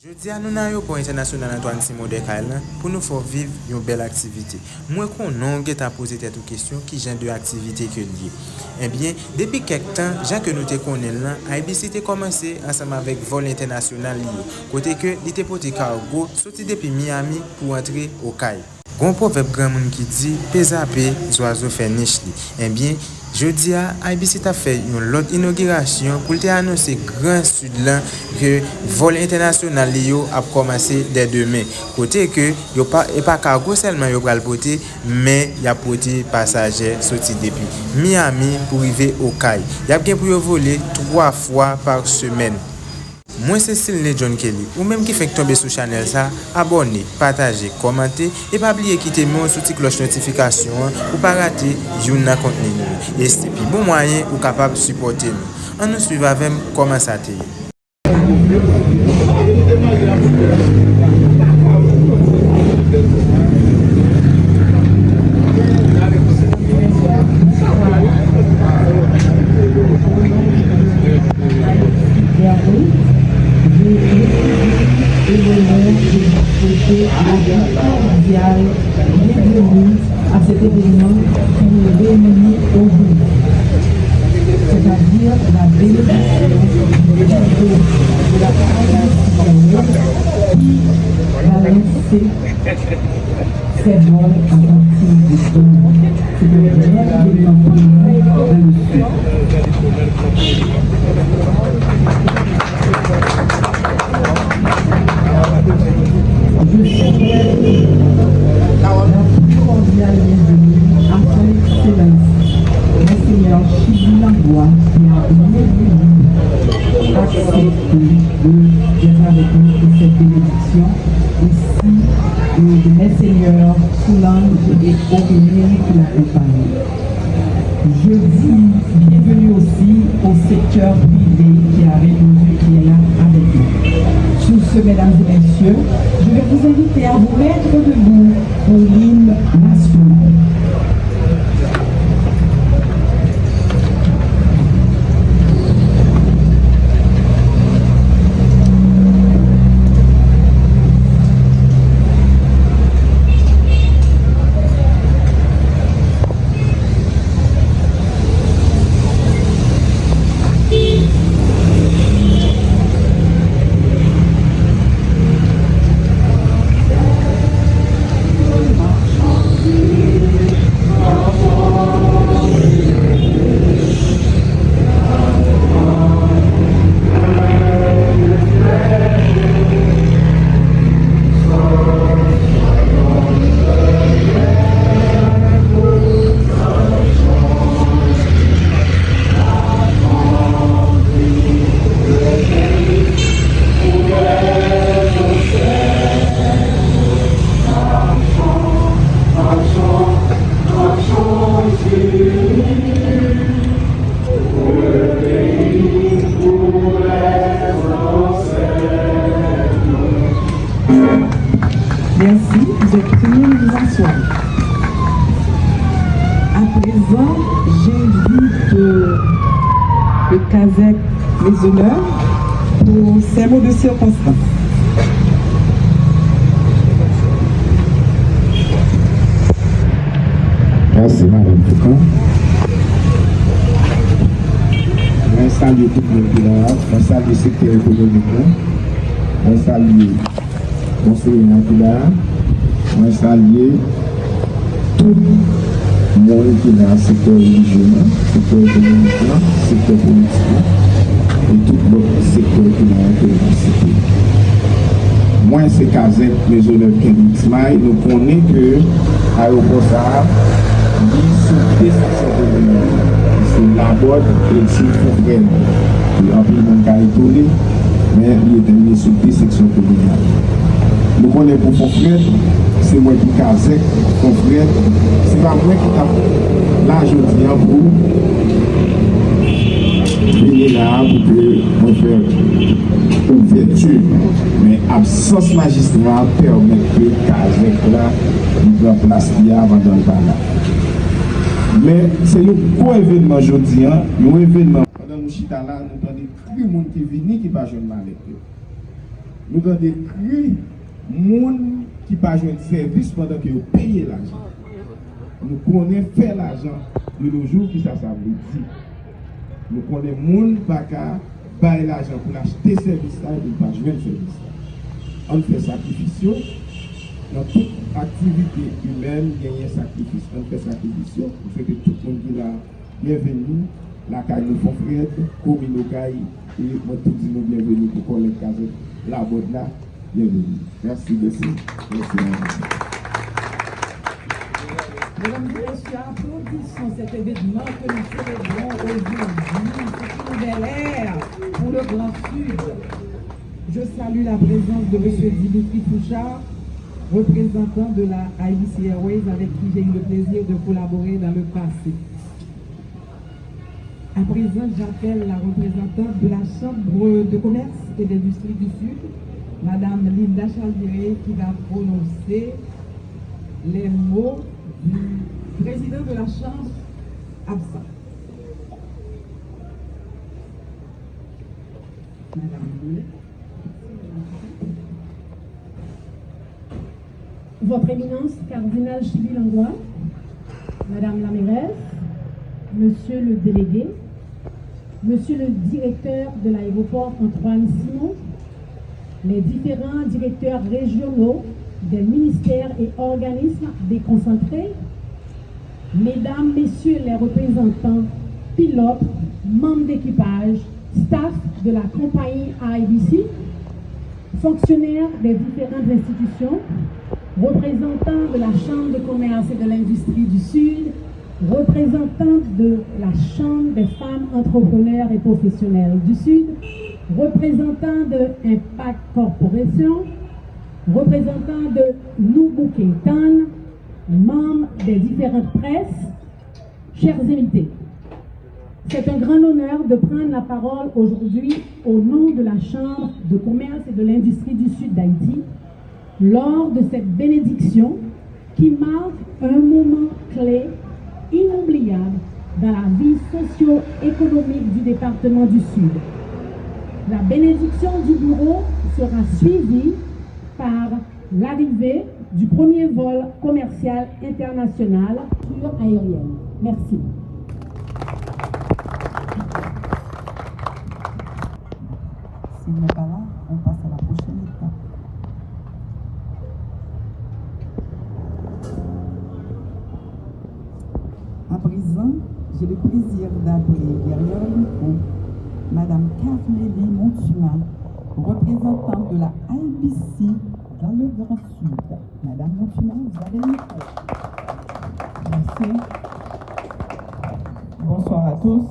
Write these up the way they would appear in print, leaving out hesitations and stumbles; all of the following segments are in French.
Je dis à nous dans l'aéroport international Antoine Simon Descailles pour nous faire vivre une belle activité. Moi, qu'on a posé cette question qui genre de activité que lié. Eh bien, depuis quelque temps, gens que nous te connaissons là, IBC a commencé ensemble avec vol international lié. Côté que il était porté cargo sorti depuis Miami pour entrer au Caille. Gon proverbe grand monde qui dit pesa pe oiseau fait niche li. Eh bien, jeudi à IBC a fait une autre inauguration pour te annoncer grand sud là que vol international yo a commencé dès demain. Côté que yo pas cargo seulement yo pral porter mais y a porter passagers sorti depuis Miami pour arriver au Caille. Y a bien pour yo voler 3 fois par semaine. Moi c'est Sylvain John Kelly ou même qui fait tomber sur channel ça, abonnez, partagez, commentez et pas oublier quitter mon sous cloche notification pour pas rater un contenu. Et c'est puis bon moyen ou capable de supporter nous. On nous suit avec comment ça t'est. Bienvenue à cet événement qui nous réunit aujourd'hui, c'est-à-dire la bénédiction de la parole qui va laisser ses vols à partir de ce moment. C'est le réel événement pour nous dans le sud. Je souhaite la plus cordiale bienvenue à son excellence, Monseigneur Chidi Lambois, qui a accepté d'être avec nous pour cette bénédiction, ainsi de Monseigneur Soulange et Aurélie qui l'accompagnent. Je dis bienvenue aussi au secteur privé qui a répondu qui est là avec nous. Sur ce, mesdames et messieurs, je vais vous inviter à vous mettre debout pour l'hymne national. Merci, vous êtes tenus de vous asseoir. À présent, j'invite le CASEC Maisonneuve pour ses mots de circonstance. Merci Madame Foucault. Je salue tout le monde qui est là, je salue le secteur économique, je salue le conseiller naturel, je salue tout le monde qui est dans le secteur religieux, le secteur économique, le secteur politique et tout l'autre secteur qui est dans la cité. Moi, c'est Kazek Maisonneuve Kendrick-Smile, nous connaissons que l'aéroport ça sur des stations de venir, sur la boîte et sur le Fouquet. Il y a un peu de monde qui a étonné, mais il est terminé sur des sections de venir. Nous connaissons pour Fouquet, c'est moi qui Kazek, Fouquet, c'est pas moi qui tape là, je dis pour venir là pour faire ouverture, mais absence magistrale permet que Kazek là, il prend place avant dans le balade. Mais c'est un gros événement aujourd'hui, un événement. Pendant que nous chita là, nous avons des monde qui viennent qui ne pas jeune avec eux. nous avons décrit gens qui pas jouer de service pendant que vous payez l'argent. Nous connaissons faire l'argent de nos jours qui ça veut dire. Nous connaissons gens qui pas bailler l'argent pour acheter service là et pour pas jouer de service. On fait sacrifice. Dans toute activité humaine, il y a un sacrifice. On fait sacrifice pour faire que tout le monde qui est là, bienvenue, la caille de Fonfred, comme nos cailles, et moi tout dit nous bienvenue pour qu'on les case, la bonne là, bienvenue. Merci beaucoup. Merci. Mesdames et messieurs, applaudissons cet événement que nous célébrons aujourd'hui. C'est une belle ère pour le Grand Sud. Je salue la présence de M. Dimitri Fouchard, représentant de la IBC Airways avec qui j'ai eu le plaisir de collaborer dans le passé. À présent, j'appelle la représentante de la Chambre de commerce et d'industrie du Sud, Madame Linda Chaldiré, qui va prononcer les mots du président de la Chambre, absent. Madame. Votre Éminence, cardinal Chibi Langlois, Madame la mairesse, Monsieur le délégué, Monsieur le directeur de l'aéroport Antoine Simon, les différents directeurs régionaux des ministères et organismes déconcentrés, Mesdames, Messieurs les représentants, pilotes, membres d'équipage, staff de la compagnie IBC, fonctionnaires des différentes institutions, représentants de la Chambre de commerce et de l'industrie du Sud, représentants de la Chambre des femmes entrepreneurs et professionnelles du Sud, représentants de Impact Corporation, représentants de Nubuketan, membres des différentes presses, chers invités. C'est un grand honneur de prendre la parole aujourd'hui au nom de la Chambre de commerce et de l'industrie du Sud d'Haïti lors de cette bénédiction qui marque un moment clé, inoubliable dans la vie socio-économique du département du Sud. La bénédiction du bureau sera suivie par l'arrivée du premier vol commercial international sur aérienne. Merci. S'il n'est pas là, on passe à la prochaine étape. À présent, j'ai le plaisir d'appeler derrière le micro Madame Carmélie Montuma, représentante de la IBC dans le Grand Sud. Madame Montuma, vous avez le micro. Merci. Bonsoir à tous.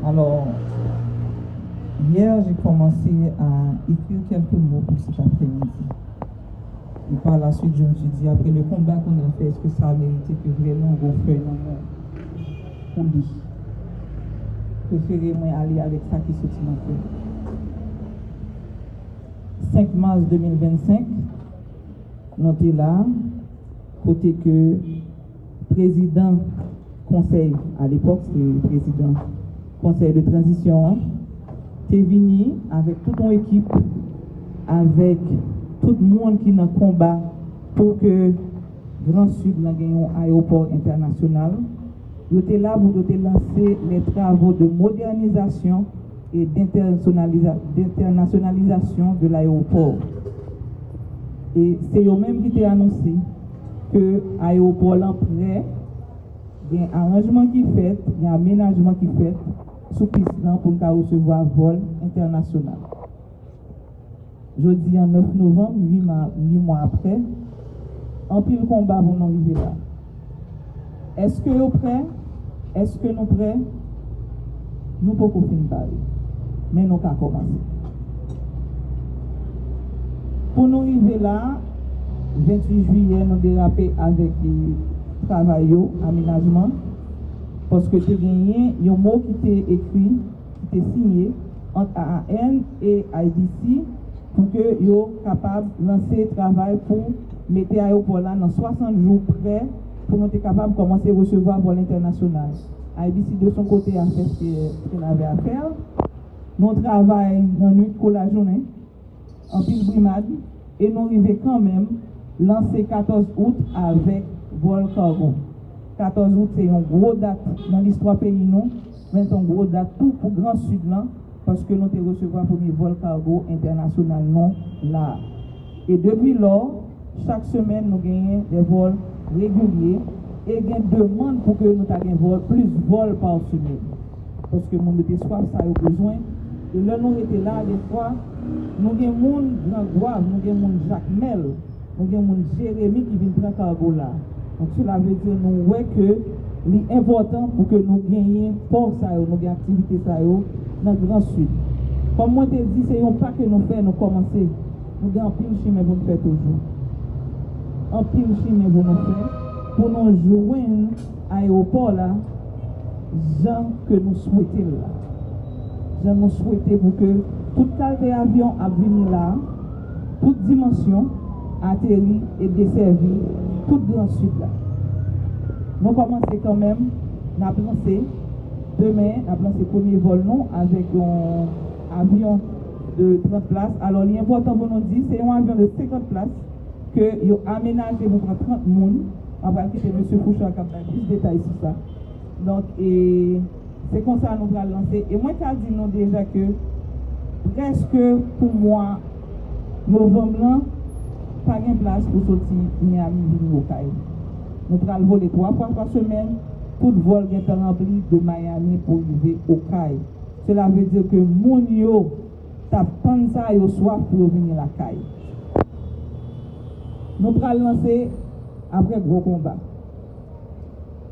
Alors, hier, j'ai commencé à écrire quelques mots pour cet après-midi. Et par la suite, je me suis dit, après le combat qu'on a fait, est-ce que ça a mérité que vraiment on feuille dans mon lit? Préférez-moi aller avec ça qui se tient en fait. 5 mars 2025, nous sommes là, côté que président conseil, à l'époque, c'était le président conseil de transition, t'es venu avec toute ton équipe, avec tout le monde qui est dans le combat pour que Grand Sud ait un aéroport international. Vous êtes là pour lancer les travaux de modernisation et d'internationalisation de l'aéroport. Et c'est eux-mêmes qui t'ont annoncé que l'aéroport est prêt, il y a un arrangement qui est fait, il y a un aménagement qui est fait sous piste pour recevoir un vol international. Jeudi, en 9 novembre, 8 mois après, en pile combat pour nous arriver là. Est-ce que nous prêts? Est-ce que nous prêts? Nous ne pouvons pas finir parler, mais nous avons commencé. Pour nous arriver là, 28 juillet, nous dérapé avec le travail, aménagement, parce que tu as gagné un mot qui t'est écrit, qui t'est signé entre AAN et IBC pour que soient capables de lancer le travail pour mettre l'aéroport là dans 60 jours près pour nous être capables de commencer à recevoir vol international. IBC de son côté a fait ce qu'il avait à faire. Nous travaillons dans la nuit pour la journée en pile brimade, et nous arrivons quand même lancer 14 août avec vol cargo. 14 août, c'est une grosse date dans l'histoire pays, nous, mais c'est une grosse date tout pour Grand Sud, là, parce que nous avons reçu un premier vol cargo international, non, là. Et depuis lors, chaque semaine, nous gagnons des vols réguliers et il y a une demande pour que nous ayons plus de vols par semaine. Parce que nous avons soif, ça a besoin. Et là, nous étions là, des fois, nous avons des gens Grand nous avons des gens Jacques Mel, nous avons des gens Jérémy qui viennent prendre cargo là. Donc cela veut dire nous voyons que c'est important pour que nous gagnions port ça, nous gagnions activité ça dans le Grand Sud. Comme moi, je te dis, c'est un pas que nous faisons, nous commençons. Nous avons un pile chemin pour nous faire toujours. Un pile chemin pour nous faire, pour nous joindre à l'aéroport là, gens que nous souhaitons là. Gens nous souhaitons pour que toute qualité d'avion a venu là, toute dimension atterri et desservi tout Grand Sud là. Nous commençons quand même, nous avons lancé demain, nous avons lancé le premier vol non avec un avion de 30 places. Alors l'important pour nous dire, c'est un avion de 50 places que vous aménagez pour prendre 30 personnes. On va quitter M. Fouchard qui a plus de détails sur ça. Donc, c'est comme ça que nous allons lancer. Et moi, je dis nous déjà que presque pour moi, novembre là, pas de place pour sortir Miami au Caille. Nous allons voler 3 fois par semaine. Tout vol est rempli de Miami pour arriver au Caille. Cela veut dire que mon yo t'attend ça au soir pour venir à la Caille. Nous allons lancer après gros combat.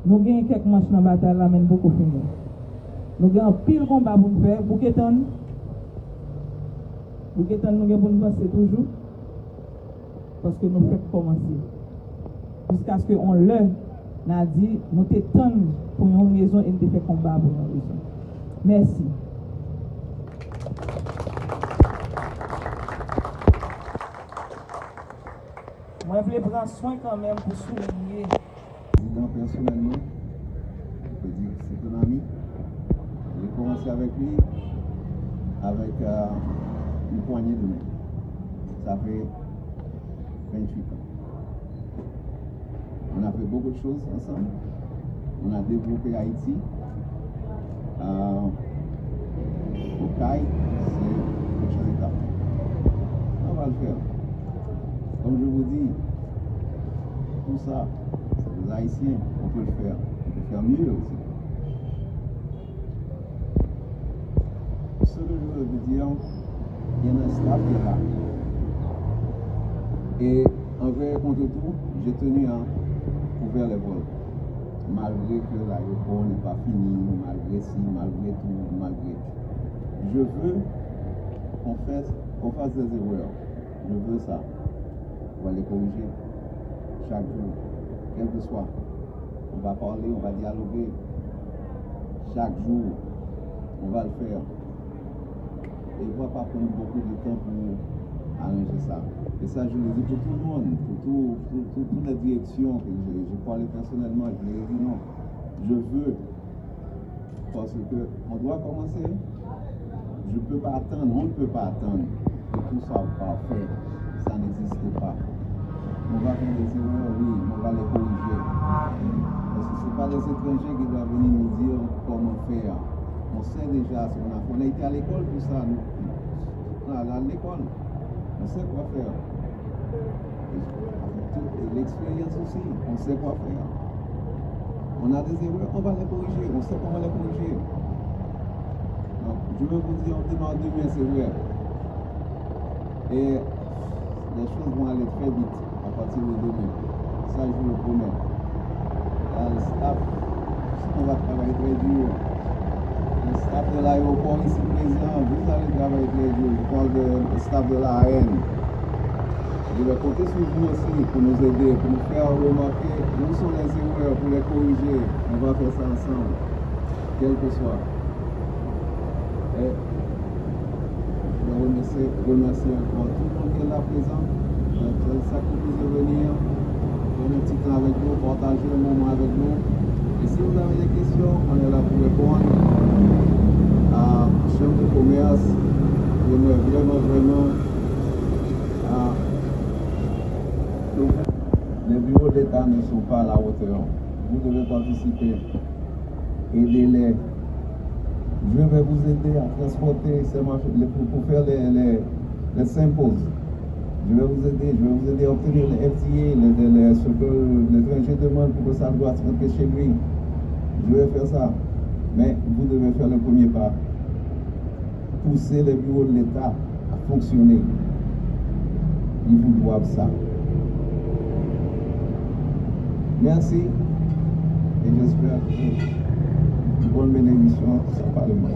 Nous avons quelques manches dans la bataille, là, mais beaucoup fini. Nous avons pile combat pour nous faire. Bouqueton, nous avons pour nous passer toujours. Parce que nous faisons commencer. Jusqu'à ce qu'on l'ait dit, nous t'étonnons pour une raison et nous fait combat pour une raison. Merci. Moi, je voulais prendre soin quand même pour souligner. Personnellement, je peux dire que c'est un ami. J'ai commencé avec lui avec une poignée de main. Ça fait 28 ans. On a fait beaucoup de choses ensemble. On a développé Haïti. Au CAI, c'est une prochaine étape. On va le faire. Comme je vous dis, tout ça, c'est des Haïtiens, on peut le faire. On peut faire mieux aussi. Ce que je veux vous dire, il y a un staff qui est là. Et envers contre tout, j'ai tenu à ouvrir les vols. Malgré que l'aéroport n'est pas fini, malgré ci, malgré tout, malgré tout. Je veux qu'on fasse des erreurs. Je veux ça. On va les corriger chaque jour, quel que soit. On va parler, on va dialoguer. Chaque jour, on va le faire. Et il ne va pas prendre beaucoup de temps pour arranger ça. Et ça, je le dis pour tout le monde, pour toutes les directions que j'ai parlé personnellement, je leur ai dit non. Je veux, parce qu'on doit commencer. Je ne peux pas attendre, on ne peut pas attendre que tout soit parfait. Ça n'existe pas. On va faire des erreurs, oui, on va les corriger. Parce que ce n'est pas les étrangers qui doivent venir nous dire comment faire. On sait déjà ce qu'on a fait. On a été à l'école pour ça, nous. À l'école. On sait quoi faire. Et l'expérience aussi, on sait quoi faire. On a des erreurs, on va les corriger. On sait comment les corriger. Donc, je veux vous dire, on démarre demain, c'est vrai. Et les choses vont aller très vite à partir de demain. Ça, je vous le promets. Là, le staff, on va travailler très dur. Le staff de l'aéroport ici présent, vous allez travailler très dur. Je parle du staff de l'AN. Je vais compter sur vous aussi pour nous aider, pour nous faire remarquer où sont les erreurs, pour les corriger. On va faire ça ensemble, quel que soit. Et je remercie encore tout le monde qui est là présent. C'est ça qui puisse venir, prendre un petit temps avec nous, partager un moment avec nous. Et si vous avez des questions, on est là pour répondre. À Chambre de commerce, j'aimerais vraiment d'État ne sont pas à la hauteur. Vous devez participer. Aidez-les. Je vais vous aider à transporter pour faire les symposiums. Je vais vous aider à obtenir les FTA, ce que l'étranger demande pour que ça doit rentrer chez lui. Je vais faire ça. Mais vous devez faire le premier pas. Pousser les bureaux de l'État à fonctionner. Ils vous doivent ça. Merci. Et j'espère que bonne bénédiction, ça parle de moi.